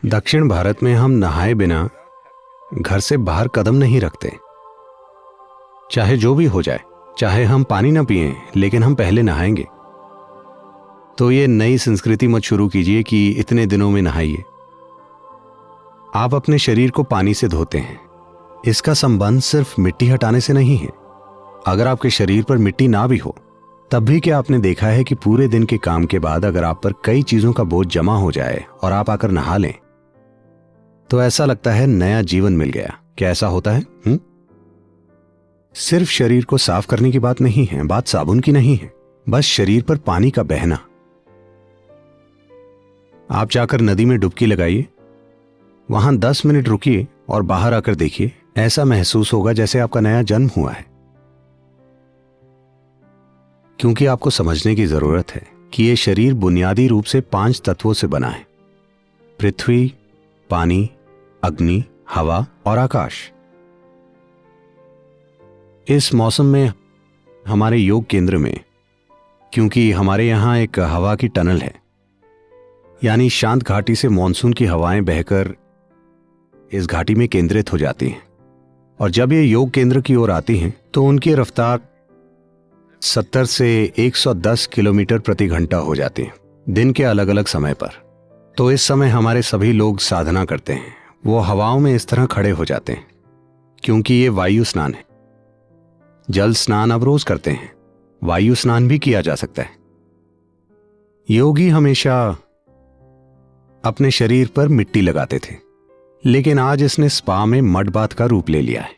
दक्षिण भारत में हम नहाए बिना घर से बाहर कदम नहीं रखते। चाहे जो भी हो जाए, चाहे हम पानी ना पिएं, लेकिन हम पहले नहाएंगे। तो ये नई संस्कृति मत शुरू कीजिए कि इतने दिनों में नहाइए। आप अपने शरीर को पानी से धोते हैं। इसका संबंध सिर्फ मिट्टी हटाने से नहीं है। अगर आपके शरीर पर मिट्टी ना भी हो, तब भी क्या आपने देखा है कि पूरे दिन के काम के बाद अगर आप पर कई चीजों का बोझ जमा हो जाए और आप आकर नहा लें, तो ऐसा लगता है नया जीवन मिल गया। क्या ऐसा होता है? सिर्फ शरीर को साफ करने की बात नहीं है, बात साबुन की नहीं है, बस शरीर पर पानी का बहना। आप जाकर नदी में डुबकी लगाइए, वहां 10 मिनट रुकिए और बाहर आकर देखिए। ऐसा महसूस होगा जैसे आपका नया जन्म हुआ है। क्योंकि आपको समझने की जरूरत है कि यह शरीर बुनियादी रूप से 5 तत्वों से बना है: पृथ्वी, पानी, अग्नि, हवा और आकाश। इस मौसम में हमारे योग केंद्र में, क्योंकि हमारे यहां एक हवा की टनल है, यानी शांत घाटी से मॉनसून की हवाएं बहकर इस घाटी में केंद्रित हो जाती हैं, और जब ये योग केंद्र की ओर आती हैं तो उनकी रफ्तार 70 से 110 किलोमीटर प्रति घंटा हो जाती है, दिन के अलग अलग समय पर। तो इस समय हमारे सभी लोग साधना करते हैं। वो हवाओं में इस तरह खड़े हो जाते हैं, क्योंकि ये वायु स्नान है। जल स्नान आप रोज करते हैं, वायु स्नान भी किया जा सकता है। योगी हमेशा अपने शरीर पर मिट्टी लगाते थे, लेकिन आज इसने स्पा में मड बाथ का रूप ले लिया है।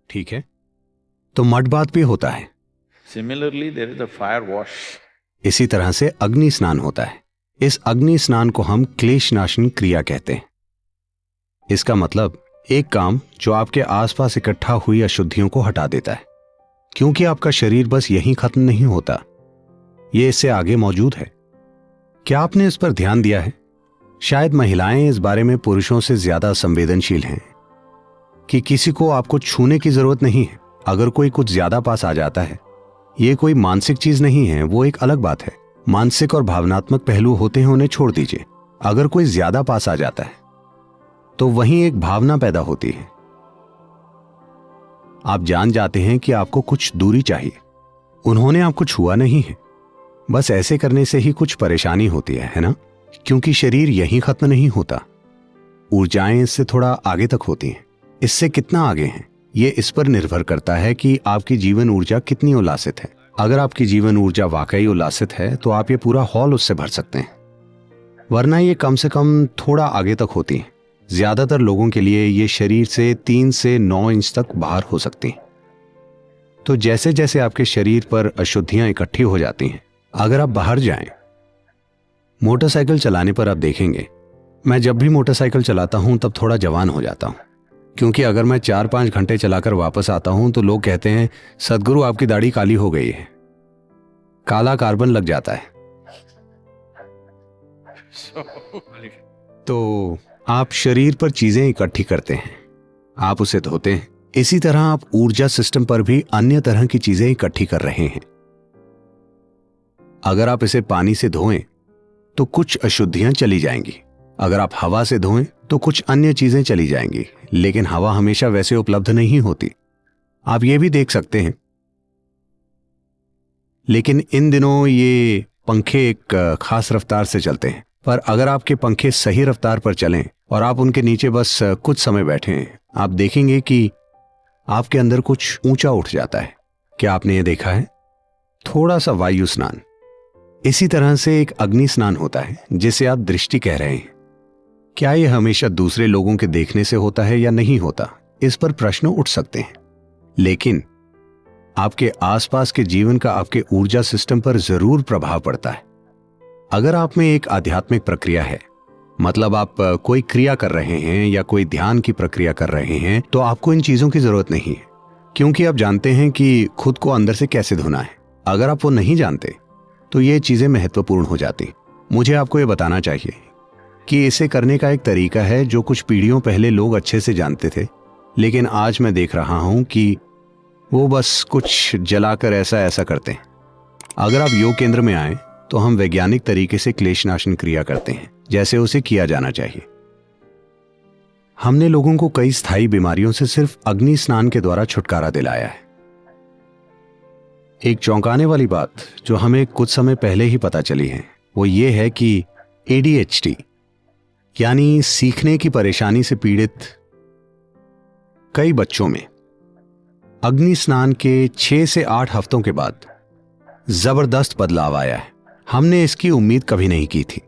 ठीक है, तो मड बाथ भी होता है। Similarly, there is a fire wash. इसी तरह से अग्नि स्नान होता है। इस अग्नि स्नान को हम क्लेश नाशन क्रिया कहते हैं। इसका मतलब एक काम जो आपके आसपास इकट्ठा हुई अशुद्धियों को हटा देता है, क्योंकि आपका शरीर बस यहीं खत्म नहीं होता, ये इससे आगे मौजूद है। क्या आपने इस पर ध्यान दिया है? शायद महिलाएं इस बारे में पुरुषों से ज्यादा संवेदनशील हैं कि किसी को आपको छूने की जरूरत नहीं है। अगर कोई कुछ ज्यादा पास आ जाता है, ये कोई मानसिक चीज नहीं है, वो एक अलग बात है। मानसिक और भावनात्मक पहलू होते हैं, उन्हें छोड़ दीजिए। अगर कोई ज्यादा पास आ जाता है तो वहीं एक भावना पैदा होती है। आप जान जाते हैं कि आपको कुछ दूरी चाहिए। उन्होंने आपको छुआ नहीं है, बस ऐसे करने से ही कुछ परेशानी होती है ना? क्योंकि शरीर यहीं खत्म नहीं होता, ऊर्जाएं इससे थोड़ा आगे तक होती हैं। इससे कितना आगे हैं, ये इस पर निर्भर करता है कि आपकी जीवन ऊर्जा कितनी उल्लासित है। अगर आपकी जीवन ऊर्जा वाकई उल्लासित है तो आप ये पूरा हॉल उससे भर सकते हैं, वरना ये कम से कम थोड़ा आगे तक होती है। ज्यादातर लोगों के लिए ये शरीर से 3 से 9 इंच तक बाहर हो सकती हैं। तो जैसे जैसे आपके शरीर पर अशुद्धियां इकट्ठी हो जाती हैं, अगर आप बाहर जाएं, मोटरसाइकिल चलाने पर आप देखेंगे, मैं जब भी मोटरसाइकिल चलाता हूं तब थोड़ा जवान हो जाता हूं, क्योंकि अगर मैं 4-5 घंटे चलाकर वापस आता हूं तो लोग कहते हैं, सदगुरु आपकी दाढ़ी काली हो गई है, काला कार्बन लग जाता है। तो आप शरीर पर चीजें इकट्ठी करते हैं, आप उसे धोते हैं। इसी तरह आप ऊर्जा सिस्टम पर भी अन्य तरह की चीजें इकट्ठी कर रहे हैं। अगर आप इसे पानी से धोएं तो कुछ अशुद्धियां चली जाएंगी। अगर आप हवा से धोएं तो कुछ अन्य चीजें चली जाएंगी, लेकिन हवा हमेशा वैसे उपलब्ध नहीं होती। आप ये भी देख सकते हैं। लेकिन इन दिनों ये पंखे एक खास रफ्तार से चलते हैं, पर अगर आपके पंखे सही रफ्तार पर चलें और आप उनके नीचे बस कुछ समय बैठें, आप देखेंगे कि आपके अंदर कुछ ऊंचा उठ जाता है। क्या आपने ये देखा है? थोड़ा सा वायु स्नान। इसी तरह से एक अग्नि स्नान होता है, जिसे आप दृष्टि कह रहे हैं। क्या यह हमेशा दूसरे लोगों के देखने से होता है या नहीं होता, इस पर प्रश्न उठ सकते हैं। लेकिन आपके आसपास के जीवन का आपके ऊर्जा सिस्टम पर जरूर प्रभाव पड़ता है। अगर आप में एक आध्यात्मिक प्रक्रिया है, मतलब आप कोई क्रिया कर रहे हैं या कोई ध्यान की प्रक्रिया कर रहे हैं, तो आपको इन चीजों की जरूरत नहीं है, क्योंकि आप जानते हैं कि खुद को अंदर से कैसे धोना है। अगर आप वो नहीं जानते तो ये चीजें महत्वपूर्ण हो जाती। मुझे आपको ये बताना चाहिए कि इसे करने का एक तरीका है जो कुछ पीढ़ियों पहले लोग अच्छे से जानते थे, लेकिन आज मैं देख रहा हूं कि वो बस कुछ जलाकर ऐसा करते हैं। अगर आप योग केंद्र में आए तो हम वैज्ञानिक तरीके से क्लेशनाशन क्रिया करते हैं, जैसे उसे किया जाना चाहिए। हमने लोगों को कई स्थायी बीमारियों से सिर्फ अग्नि स्नान के द्वारा छुटकारा दिलाया है। एक चौंकाने वाली बात जो हमें कुछ समय पहले ही पता चली है वो ये है कि ADHD यानी सीखने की परेशानी से पीड़ित कई बच्चों में अग्नि स्नान के 6 से 8 हफ्तों के बाद जबरदस्त बदलाव आया है। हमने इसकी उम्मीद कभी नहीं की थी।